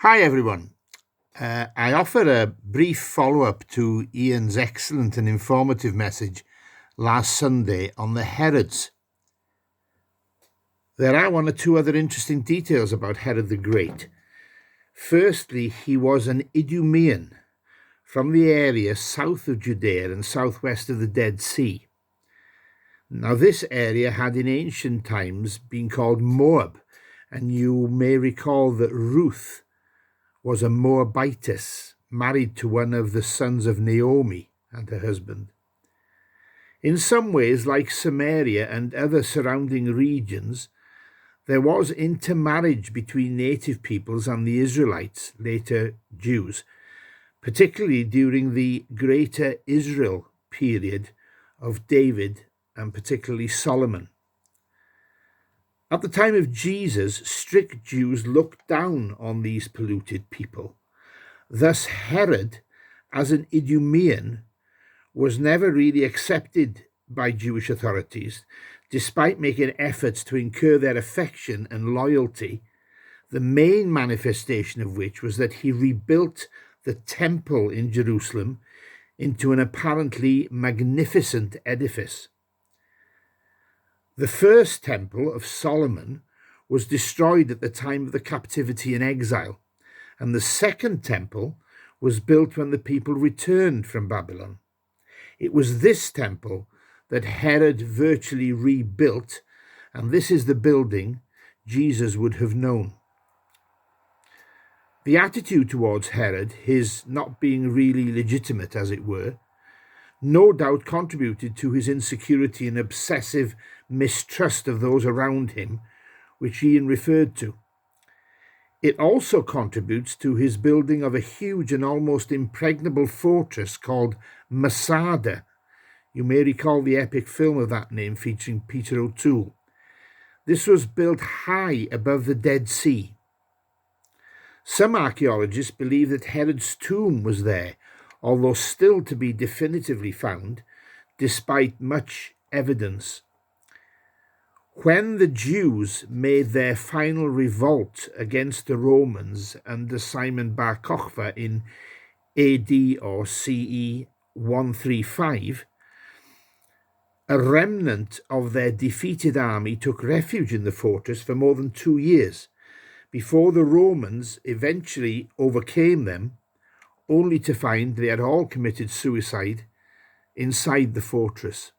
Hi, everyone. I offer a brief follow up to Ian's excellent and informative message last Sunday on the Herods. There are one or two other interesting details about Herod the Great. Firstly, he was an Idumean from the area south of Judea and southwest of the Dead Sea. Now, this area had in ancient times been called Moab, and you may recall that Ruth was a Moabitess, married to one of the sons of Naomi and her husband. In some ways, like Samaria and other surrounding regions, there was intermarriage between native peoples and the Israelites, later Jews, particularly during the Greater Israel period of David and particularly Solomon. At the time of Jesus, strict Jews looked down on these polluted people. Thus, Herod, as an Idumean, was never really accepted by Jewish authorities, despite making efforts to incur their affection and loyalty, the main manifestation of which was that he rebuilt the temple in Jerusalem into an apparently magnificent edifice. The first temple of Solomon was destroyed at the time of the captivity and exile, and the second temple was built when the people returned from Babylon. It was this temple that Herod virtually rebuilt, and this is the building Jesus would have known. The attitude towards Herod, his not being really legitimate, as it were, no doubt contributed to his insecurity and obsessive mistrust of those around him, which Ian referred to. It also contributes to his building of a huge and almost impregnable fortress called Masada. You may recall the epic film of that name featuring Peter O'Toole. This was built high above the Dead Sea. Some archaeologists believe that Herod's tomb was there, although still to be definitively found, despite much evidence. When the Jews made their final revolt against the Romans under Simon Bar Kokhba in AD or CE 135, a remnant of their defeated army took refuge in the fortress for more than 2 years, before the Romans eventually overcame them, only to find they had all committed suicide inside the fortress.